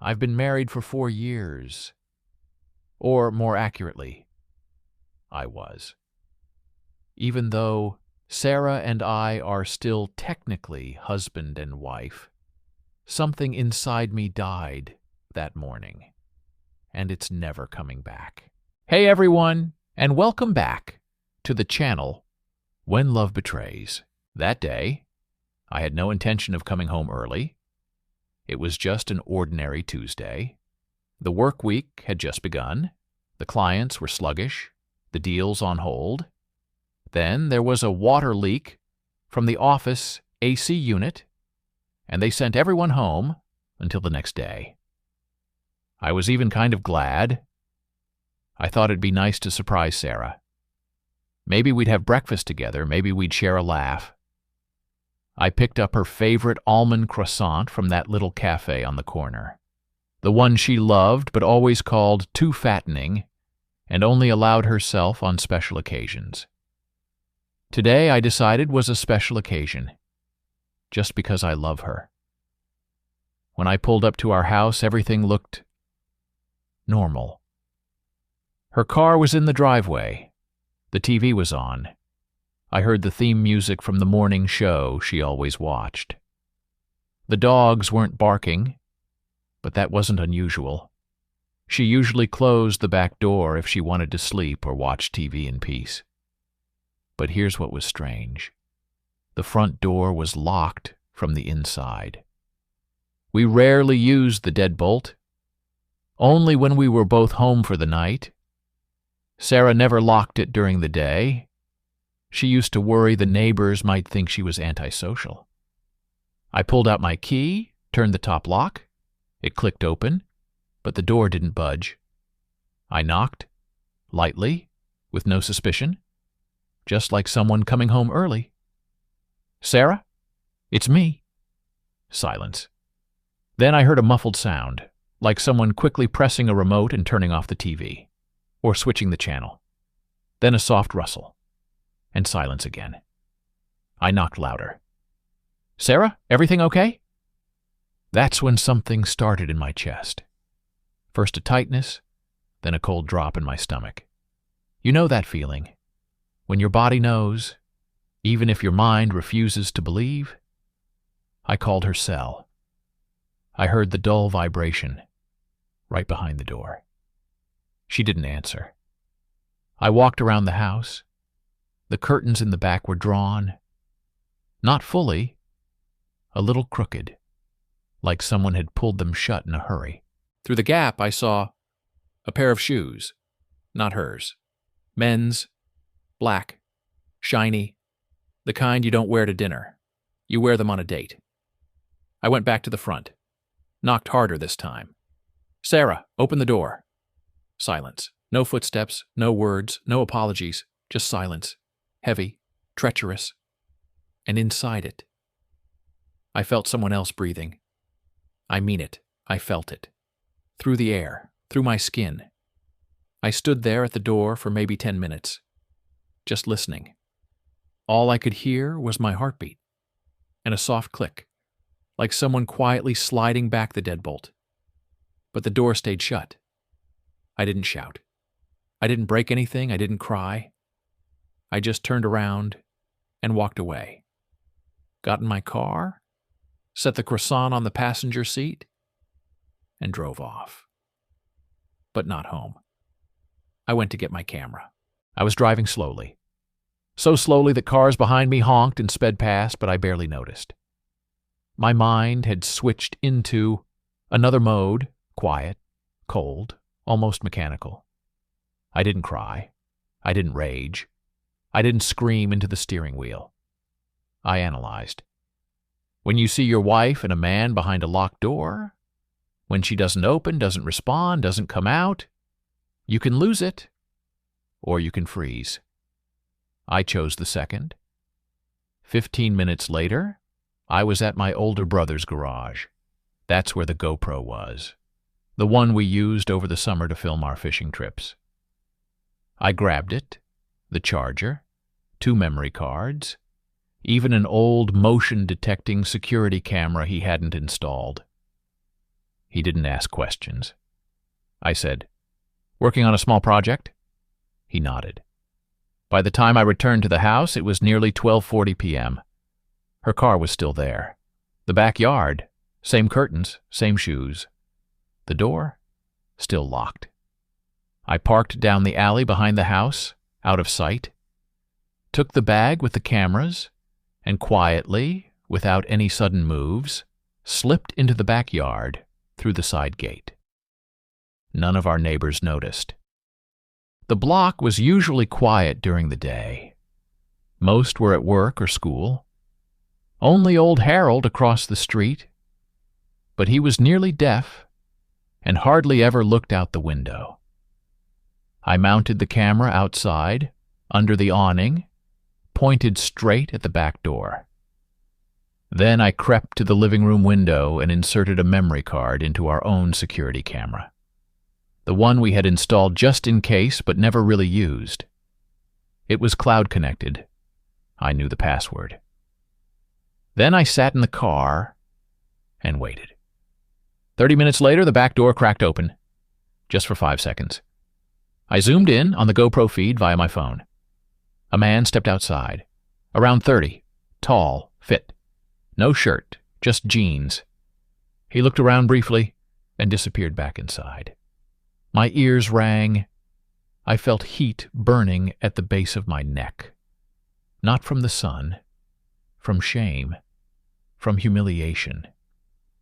I've been married for 4 years. Or, more accurately, I was. Even though Sarah and I are still technically husband and wife, something inside me died that morning, and it's never coming back. Hey everyone, and welcome back to the channel When Love Betrays. That day, I had no intention of coming home early. It was just an ordinary Tuesday. The work week had just begun. The clients were sluggish, the deals on hold. Then there was a water leak from the office AC unit, and they sent everyone home until the next day. I was even kind of glad. I thought it'd be nice to surprise Sarah. Maybe we'd have breakfast together, maybe we'd share a laugh. I picked up her favorite almond croissant from that little cafe on the corner. The one she loved but always called too fattening and only allowed herself on special occasions. Today, I decided, was a special occasion, just because I love her. When I pulled up to our house, everything looked normal. Her car was in the driveway. The TV was on. I heard the theme music from the morning show she always watched. The dogs weren't barking, but that wasn't unusual. She usually closed the back door if she wanted to sleep or watch TV in peace. But here's what was strange. The front door was locked from the inside. We rarely used the deadbolt, only when we were both home for the night. Sarah never locked it during the day. She used to worry the neighbors might think she was antisocial. I pulled out my key, turned the top lock. It clicked open, but the door didn't budge. I knocked, lightly, with no suspicion, just like someone coming home early. "Sarah? It's me." Silence. Then I heard a muffled sound, like someone quickly pressing a remote and turning off the TV, or switching the channel. Then a soft rustle, and silence again. I knocked louder. "Sarah, everything okay?" That's when something started in my chest. First a tightness, then a cold drop in my stomach. You know that feeling, when your body knows, even if your mind refuses to believe? I called her cell. I heard the dull vibration right behind the door. She didn't answer. I walked around the house. The curtains in the back were drawn. Not fully, a little crooked, like someone had pulled them shut in a hurry. Through the gap, I saw a pair of shoes, not hers. Men's, black, shiny, the kind you don't wear to dinner. You wear them on a date. I went back to the front, knocked harder this time. "Sarah, open the door." Silence. No footsteps, no words, no apologies, just silence. Heavy, treacherous, and inside it, I felt someone else breathing. I mean it, I felt it. Through the air, through my skin. I stood there at the door for maybe 10 minutes, just listening. All I could hear was my heartbeat, and a soft click, like someone quietly sliding back the deadbolt. But the door stayed shut. I didn't shout. I didn't break anything, I didn't cry. I just turned around and walked away. Got in my car, set the croissant on the passenger seat, and drove off. But not home. I went to get my camera. I was driving slowly. So slowly that cars behind me honked and sped past, but I barely noticed. My mind had switched into another mode, quiet, cold, almost mechanical. I didn't cry. I didn't rage. I didn't scream into the steering wheel. I analyzed. When you see your wife and a man behind a locked door, when she doesn't open, doesn't respond, doesn't come out, you can lose it, or you can freeze. I chose the second. 15 minutes later, I was at my older brother's garage. That's where the GoPro was, the one we used over the summer to film our fishing trips. I grabbed it, the charger, 2 memory cards, even an old motion-detecting security camera he hadn't installed. He didn't ask questions. I said, "Working on a small project?" He nodded. By the time I returned to the house, it was nearly 12:40 p.m. Her car was still there. The backyard, same curtains, same shoes. The door, still locked. I parked down the alley behind the house, out of sight, took the bag with the cameras, and quietly, without any sudden moves, slipped into the backyard through the side gate. None of our neighbors noticed. The block was usually quiet during the day. Most were at work or school. Only old Harold across the street, but he was nearly deaf and hardly ever looked out the window. I mounted the camera outside, under the awning, pointed straight at the back door. Then I crept to the living room window and inserted a memory card into our own security camera, the one we had installed just in case but never really used. It was cloud-connected. I knew the password. Then I sat in the car and waited. 30 minutes later, the back door cracked open, just for 5 seconds. I zoomed in on the GoPro feed via my phone. A man stepped outside, around 30, tall, fit. No shirt, just jeans. He looked around briefly and disappeared back inside. My ears rang. I felt heat burning at the base of my neck. Not from the sun, from shame, from humiliation,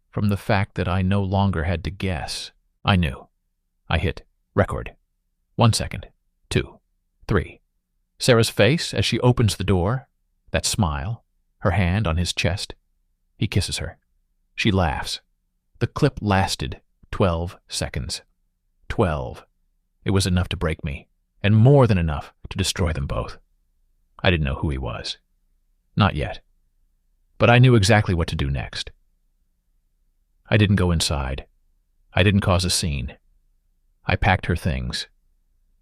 from the fact that I no longer had to guess. I knew. I hit record. 1 second, 2, 3. Sarah's face as she opens the door, that smile, her hand on his chest. He kisses her. She laughs. The clip lasted 12 seconds. 12. It was enough to break me, and more than enough to destroy them both. I didn't know who he was. Not yet. But I knew exactly what to do next. I didn't go inside. I didn't cause a scene. I packed her things.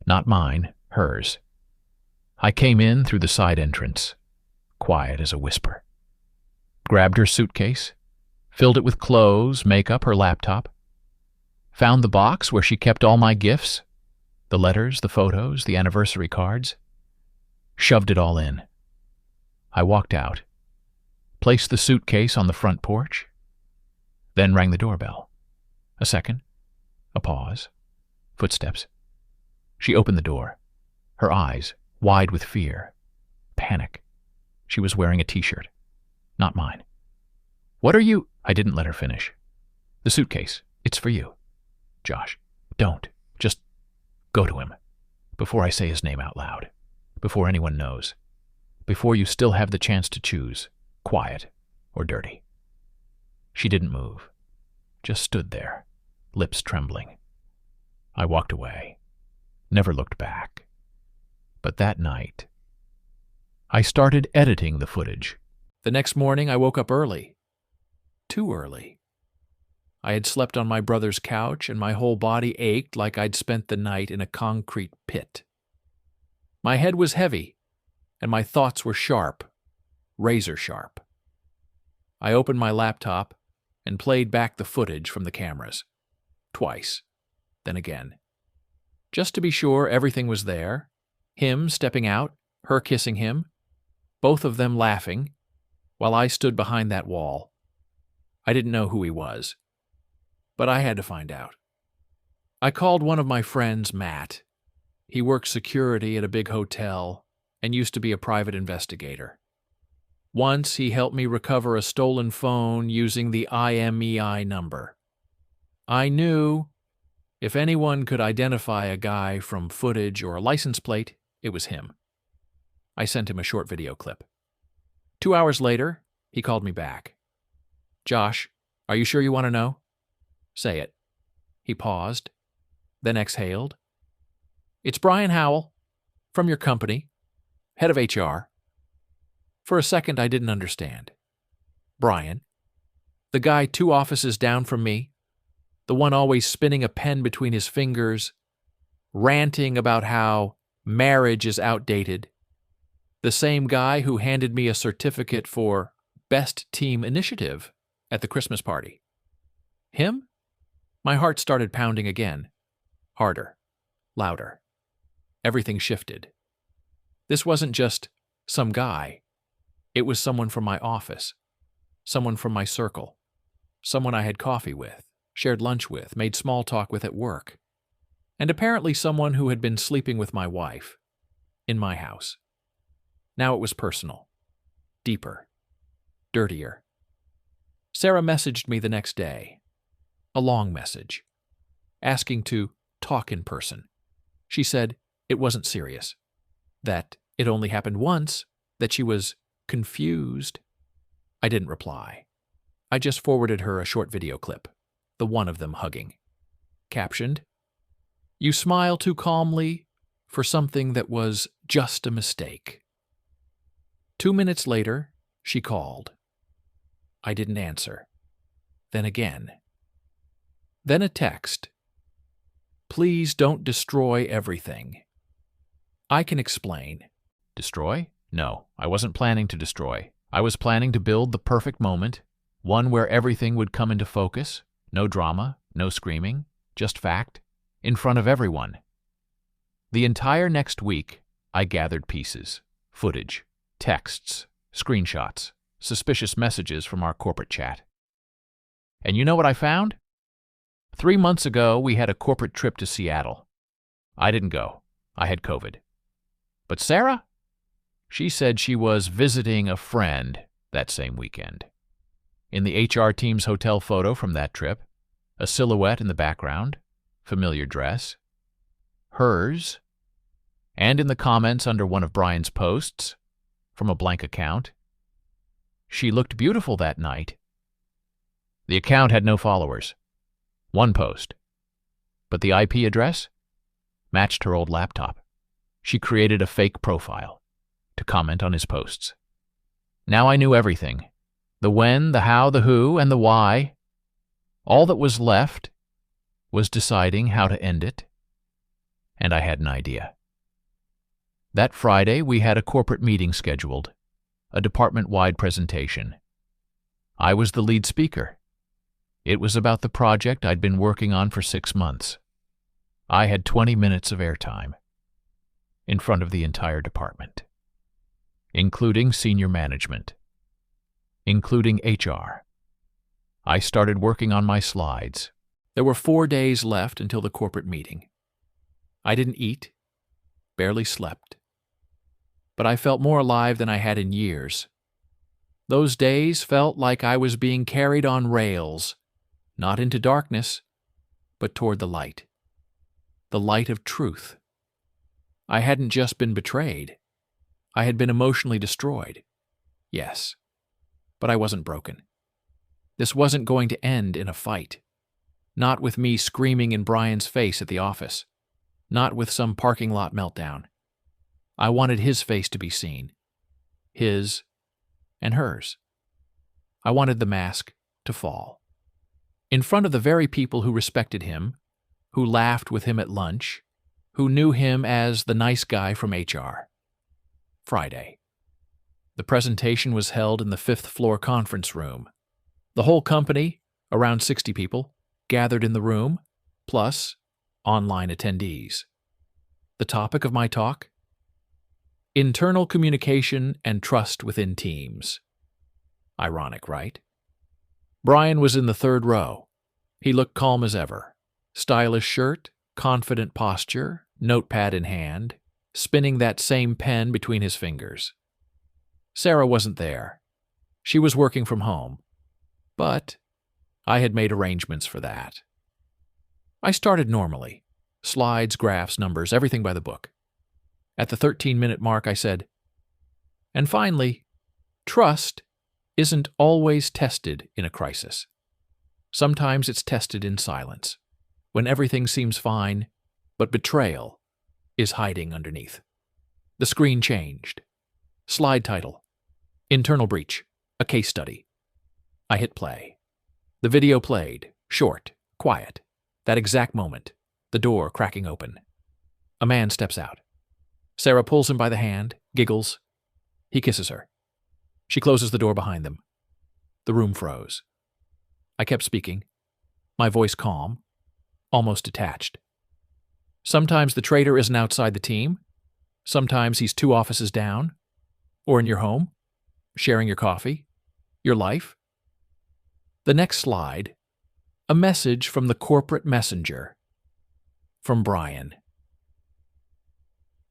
Not mine, hers. I came in through the side entrance, quiet as a whisper. Grabbed her suitcase, filled it with clothes, makeup, her laptop. Found the box where she kept all my gifts, the letters, the photos, the anniversary cards. Shoved it all in. I walked out, placed the suitcase on the front porch, then rang the doorbell. A second, a pause, footsteps. She opened the door, her eyes wide with fear, panic. She was wearing a t-shirt, not mine. "What are you—" I didn't let her finish. "The suitcase, it's for you." "Josh, don't. Just go to him. Before I say his name out loud. Before anyone knows. Before you still have the chance to choose, quiet or dirty." She didn't move, just stood there, lips trembling. I walked away, never looked back. But that night, I started editing the footage. The next morning, I woke up early. Too early. I had slept on my brother's couch, and my whole body ached like I'd spent the night in a concrete pit. My head was heavy, and my thoughts were sharp, razor sharp. I opened my laptop and played back the footage from the cameras. Twice, then again. Just to be sure everything was there. Him stepping out, her kissing him, both of them laughing, while I stood behind that wall. I didn't know who he was, but I had to find out. I called one of my friends, Matt. He works security at a big hotel and used to be a private investigator. Once he helped me recover a stolen phone using the IMEI number. I knew if anyone could identify a guy from footage or a license plate, it was him. I sent him a short video clip. 2 hours later, he called me back. "Josh, are you sure you want to know?" "Say it." He paused, then exhaled. "It's Brian Howell, from your company, head of HR." For a second, I didn't understand. Brian? The guy 2 offices down from me? The one always spinning a pen between his fingers, ranting about how marriage is outdated. The same guy who handed me a certificate for Best Team Initiative at the Christmas party. Him? My heart started pounding again. Harder. Louder. Everything shifted. This wasn't just some guy. It was someone from my office. Someone from my circle. Someone I had coffee with, shared lunch with, made small talk with at work. And apparently someone who had been sleeping with my wife. In my house. Now it was personal. Deeper. Dirtier. Sarah messaged me the next day. A long message. Asking to talk in person. She said it wasn't serious. That it only happened once. That she was confused. I didn't reply. I just forwarded her a short video clip. The one of them hugging. Captioned, "You smile too calmly for something that was just a mistake." 2 minutes later, she called. I didn't answer. Then again. Then a text. "Please don't destroy everything. I can explain." Destroy? No, I wasn't planning to destroy. I was planning to build the perfect moment, one where everything would come into focus, no drama, no screaming, just fact, in front of everyone. The entire next week, I gathered pieces, footage, texts, screenshots, suspicious messages from our corporate chat. And you know what I found? 3 months ago, we had a corporate trip to Seattle. I didn't go. I had COVID. But Sarah? She said she was visiting a friend that same weekend. In the HR team's hotel photo from that trip, a silhouette in the background, familiar dress. Hers. And in the comments under one of Brian's posts, from a blank account, "She looked beautiful that night." The account had no followers. One post. But the IP address matched her old laptop. She created a fake profile to comment on his posts. Now I knew everything. The when, the how, the who, and the why. All that was left was deciding how to end it. And I had an idea. That Friday, we had a corporate meeting scheduled, a department-wide presentation. I was the lead speaker. It was about the project I'd been working on for 6 months. I had 20 minutes of airtime in front of the entire department, including senior management, including HR. I started working on my slides. There were 4 days left until the corporate meeting. I didn't eat, barely slept. But I felt more alive than I had in years. Those days felt like I was being carried on rails, not into darkness, but toward the light of truth. I hadn't just been betrayed. I had been emotionally destroyed. Yes, but I wasn't broken. This wasn't going to end in a fight. Not with me screaming in Brian's face at the office. Not with some parking lot meltdown. I wanted his face to be seen. His and hers. I wanted the mask to fall. In front of the very people who respected him, who laughed with him at lunch, who knew him as the nice guy from HR. Friday. The presentation was held in the 5th floor conference room. The whole company, around 60 people, gathered in the room, plus online attendees. The topic of my talk? Internal communication and trust within teams. Ironic, right? Brian was in the 3rd row. He looked calm as ever. Stylish shirt, confident posture, notepad in hand, spinning that same pen between his fingers. Sarah wasn't there. She was working from home. But I had made arrangements for that. I started normally. Slides, graphs, numbers, everything by the book. At the 13-minute mark, I said, "And finally, trust isn't always tested in a crisis. Sometimes it's tested in silence, when everything seems fine, but betrayal is hiding underneath." The screen changed. Slide title, "Internal Breach, a Case Study." I hit play. The video played, short, quiet. That exact moment, the door cracking open. A man steps out. Sarah pulls him by the hand, giggles. He kisses her. She closes the door behind them. The room froze. I kept speaking, my voice calm, almost detached. Sometimes the traitor isn't outside the team. Sometimes he's 2 offices down, or in your home, sharing your coffee, your life. The next slide, a message from the corporate messenger. From Brian.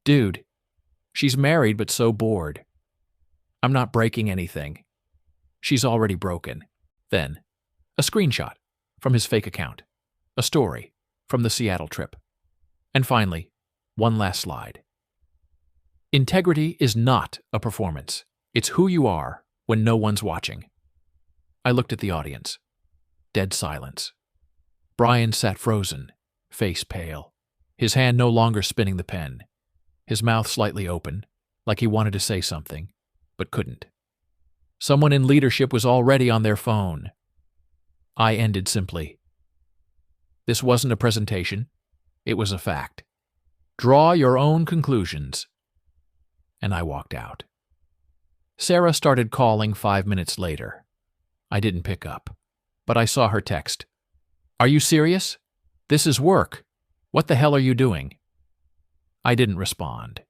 Dude, she's married but so bored. I'm not breaking anything. She's already broken. Then, a screenshot from his fake account. A story from the Seattle trip. And finally, one last slide. Integrity is not a performance. It's who you are when no one's watching. I looked at the audience. Dead silence. Brian sat frozen, face pale, his hand no longer spinning the pen, his mouth slightly open, like he wanted to say something, but couldn't. Someone in leadership was already on their phone. I ended simply. This wasn't a presentation. It was a fact. Draw your own conclusions. And I walked out. Sarah started calling 5 minutes later. I didn't pick up, but I saw her text. Are you serious? This is work. What the hell are you doing? I didn't respond.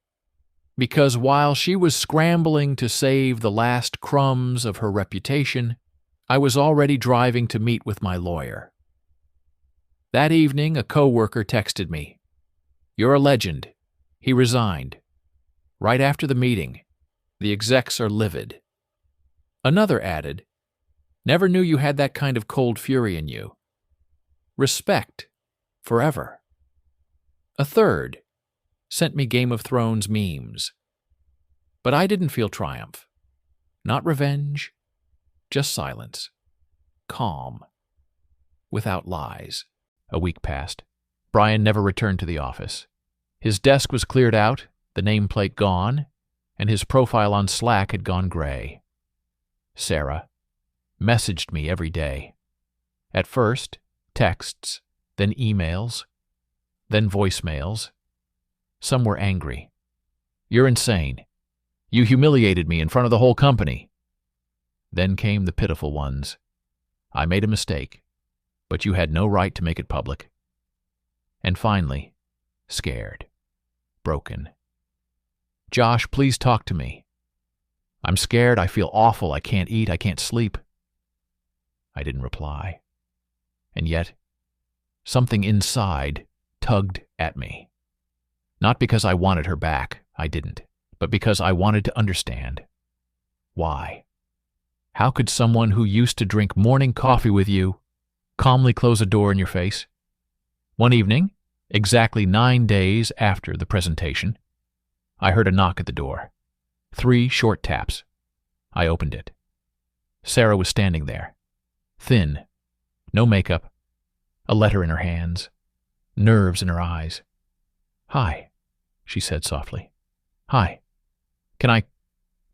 Because while she was scrambling to save the last crumbs of her reputation, I was already driving to meet with my lawyer. That evening, a coworker texted me. You're a legend. He resigned. Right after the meeting. The execs are livid. Another added, never knew you had that kind of cold fury in you. Respect. Forever. A third sent me Game of Thrones memes. But I didn't feel triumph. Not revenge. Just silence. Calm. Without lies. A week passed. Brian never returned to the office. His desk was cleared out, the nameplate gone, and his profile on Slack had gone gray. Sarah messaged me every day. At first, texts, then emails, then voicemails. Some were angry. You're insane. You humiliated me in front of the whole company. Then came the pitiful ones. I made a mistake, but you had no right to make it public. And finally, scared, broken. Josh, please talk to me. I'm scared, I feel awful, I can't eat, I can't sleep. I didn't reply. And yet, something inside tugged at me. Not because I wanted her back, I didn't, but because I wanted to understand. Why? How could someone who used to drink morning coffee with you calmly close a door in your face? One evening, exactly 9 days after the presentation, I heard a knock at the door. 3 short taps. I opened it. Sarah was standing there, thin, no makeup, a letter in her hands, nerves in her eyes. Hi, she said softly. Hi. Can I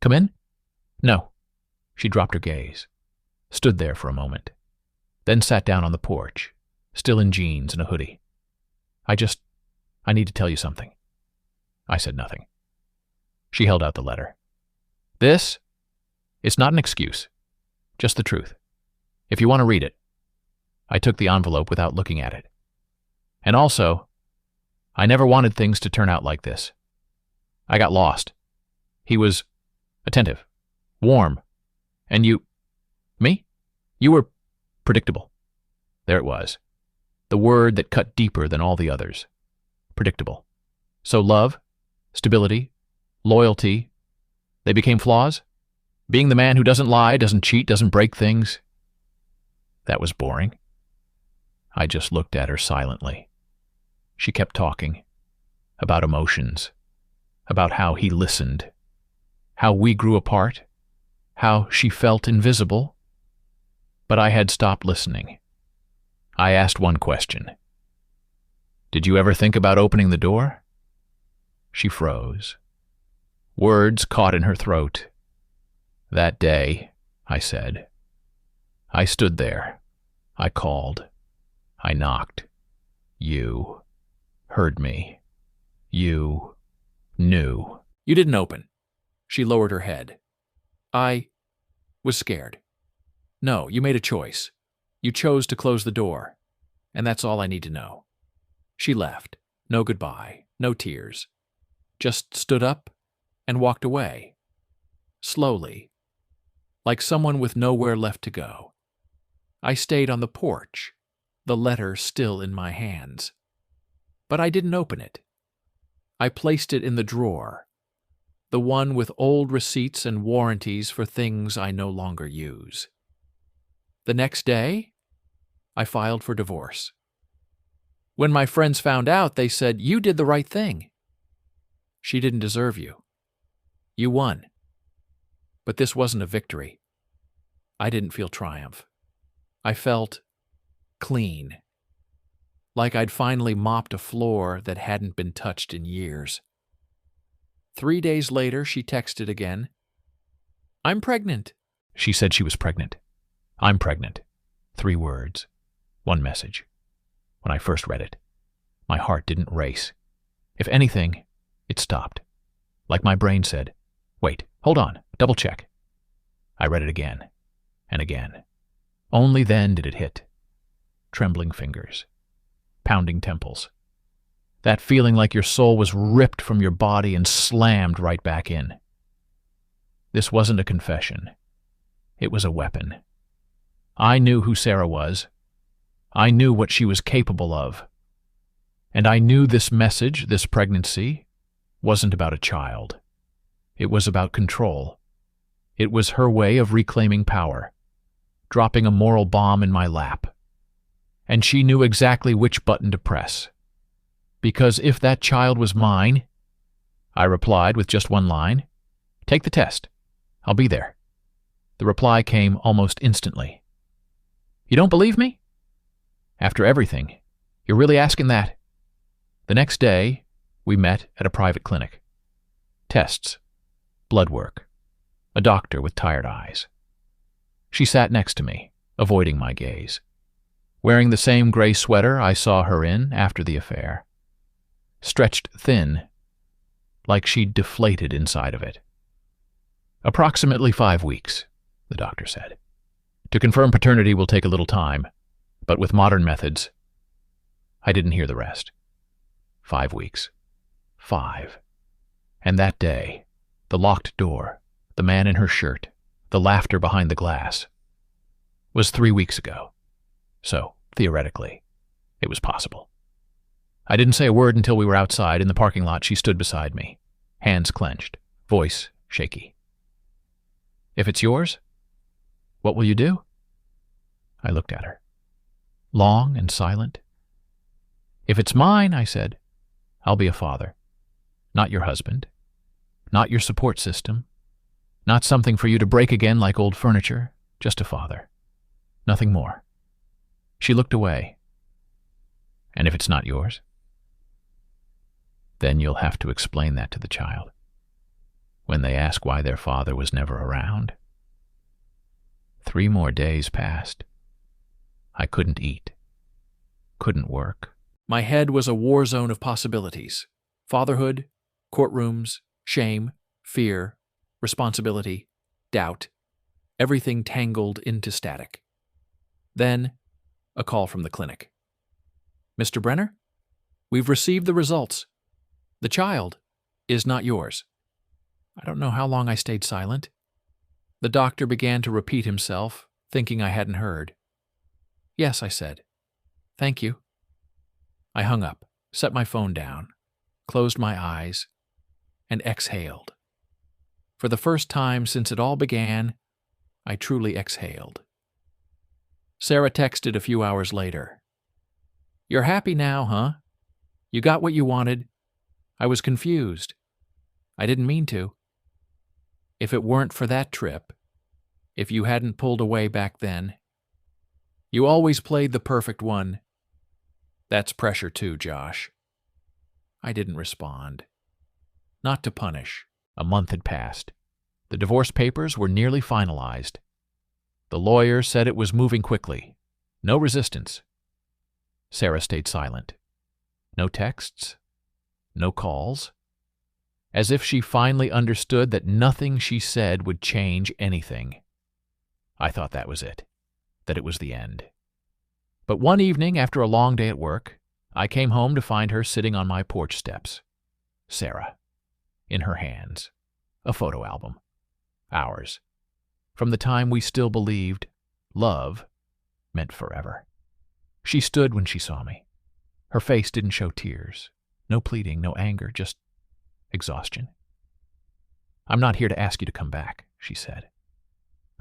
come in? No. She dropped her gaze, stood there for a moment, then sat down on the porch, still in jeans and a hoodie. I need to tell you something. I said nothing. She held out the letter. It's not an excuse, just the truth. If you want to read it. I took the envelope without looking at it. And also, I never wanted things to turn out like this. I got lost. He was attentive, warm, and me? You were predictable. There it was. The word that cut deeper than all the others. Predictable. So love, stability, loyalty, they became flaws? Being the man who doesn't lie, doesn't cheat, doesn't break things? That was boring. I just looked at her silently. She kept talking. About emotions. About how he listened. How we grew apart. How she felt invisible. But I had stopped listening. I asked one question. Did you ever think about opening the door? She froze. Words caught in her throat. That day, I said. I stood there. I called. I knocked. You heard me. You knew. You didn't open. She lowered her head. I was scared. No, you made a choice. You chose to close the door. And that's all I need to know. She left. No goodbye, no tears. Just stood up and walked away. Slowly, like someone with nowhere left to go. I stayed on the porch, the letter still in my hands. But I didn't open it. I placed it in the drawer, the one with old receipts and warranties for things I no longer use. The next day, I filed for divorce. When my friends found out, they said, "You did the right thing. She didn't deserve you. You won." But this wasn't a victory. I didn't feel triumph. I felt clean, like I'd finally mopped a floor that hadn't been touched in years. 3 days later, she texted again. "I'm pregnant." She said she was pregnant. "I'm pregnant." 3 words, 1 message. When I first read it, my heart didn't race. If anything, it stopped. Like my brain said, "Wait, hold on, double check." I read it again and again. Only then did it hit. Trembling fingers, pounding temples. That feeling like your soul was ripped from your body and slammed right back in. This wasn't a confession. It was a weapon. I knew who Sarah was. I knew what she was capable of. And I knew this message, this pregnancy, wasn't about a child. It was about control. It was her way of reclaiming power, dropping a moral bomb in my lap. And she knew exactly which button to press. Because if that child was mine, I replied with just 1 line, "Take the test. I'll be there." The reply came almost instantly. "You don't believe me? After everything, you're really asking that?" The next day, we met at a private clinic. Tests, blood work, a doctor with tired eyes. She sat next to me, avoiding my gaze, wearing the same gray sweater I saw her in after the affair. Stretched thin, like she'd deflated inside of it. "Approximately 5 weeks, the doctor said. "To confirm paternity will take a little time, but with modern methods..." I didn't hear the rest. 5 weeks. 5. And that day, the locked door, the man in her shirt, the laughter behind the glass, was 3 weeks ago. So, theoretically, it was possible. I didn't say a word until we were outside. In the parking lot, she stood beside me, hands clenched, voice shaky. "If it's yours, what will you do?" I looked at her, long and silent. "If it's mine," I said, "I'll be a father. Not your husband. Not your support system. Not something for you to break again like old furniture. Just a father. Nothing more." She looked away. "And if it's not yours?" "Then you'll have to explain that to the child. When they ask why their father was never around." 3 more days passed. I couldn't eat. Couldn't work. My head was a war zone of possibilities. Fatherhood, courtrooms, shame, fear, responsibility, doubt. Everything tangled into static. Then, a call from the clinic. "Mr. Brenner, we've received the results. The child is not yours." I don't know how long I stayed silent. The doctor began to repeat himself, thinking I hadn't heard. "Yes," I said. "Thank you." I hung up, set my phone down, closed my eyes, and exhaled. For the first time since it all began, I truly exhaled. Sarah texted a few hours later. "You're happy now, huh? You got what you wanted. I was confused. I didn't mean to. If it weren't for that trip, if you hadn't pulled away back then, you always played the perfect one. That's pressure too, Josh." I didn't respond. Not to punish. A month had passed. The divorce papers were nearly finalized. The lawyer said it was moving quickly. No resistance. Sarah stayed silent. No texts. No calls. As if she finally understood that nothing she said would change anything. I thought that was it. That it was the end. But one evening, after a long day at work, I came home to find her sitting on my porch steps. Sarah, in her hands, a photo album. Ours. From the time we still believed love meant forever. She stood when she saw me. Her face didn't show tears. No pleading, no anger, just exhaustion. "I'm not here to ask you to come back," she said.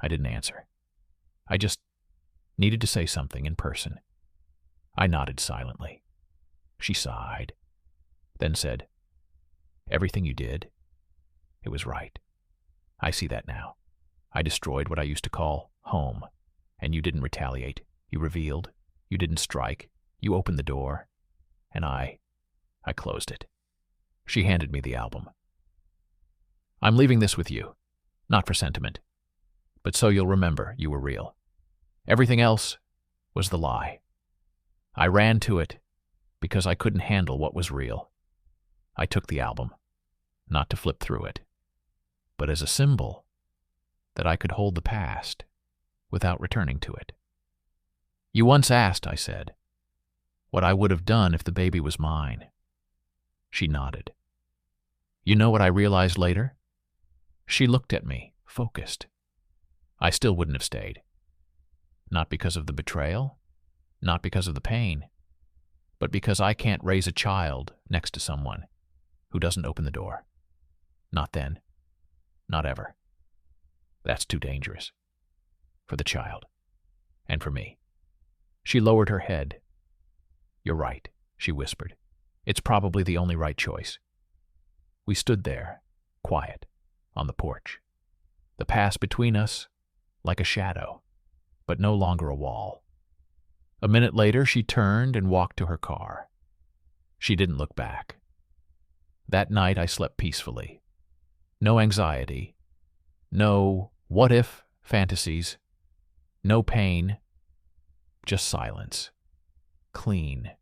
I didn't answer. I just needed to say something in person. I nodded silently. She sighed, then said, "Everything you did, it was right. I see that now. I destroyed what I used to call home, and you didn't retaliate. You revealed. You didn't strike. You opened the door, and I closed it." She handed me the album. "I'm leaving this with you, not for sentiment, but so you'll remember you were real. Everything else was the lie. I ran to it because I couldn't handle what was real. I took the album, not to flip through it, but as a symbol that I could hold the past without returning to it. You once asked," I said, "what I would have done if the baby was mine." She nodded. "You know what I realized later?" She looked at me, focused. "I still wouldn't have stayed. Not because of the betrayal, not because of the pain, but because I can't raise a child next to someone who doesn't open the door. Not then. Not ever. That's too dangerous. For the child. And for me." She lowered her head. "You're right," she whispered. "It's probably the only right choice." We stood there, quiet, on the porch. The past between us, like a shadow, but no longer a wall. A minute later, she turned and walked to her car. She didn't look back. That night, I slept peacefully. No anxiety. No what-if fantasies. No pain. Just silence. Clean.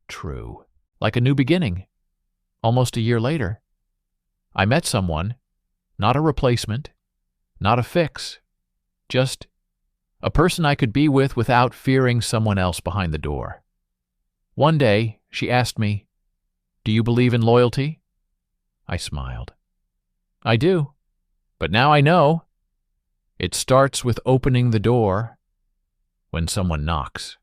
True. Like a new beginning. Almost a year later, I met someone, not a replacement, not a fix, just a person I could be with without fearing someone else behind the door. One day, she asked me, "Do you believe in loyalty?" I smiled. "I do, but now I know. It starts with opening the door when someone knocks."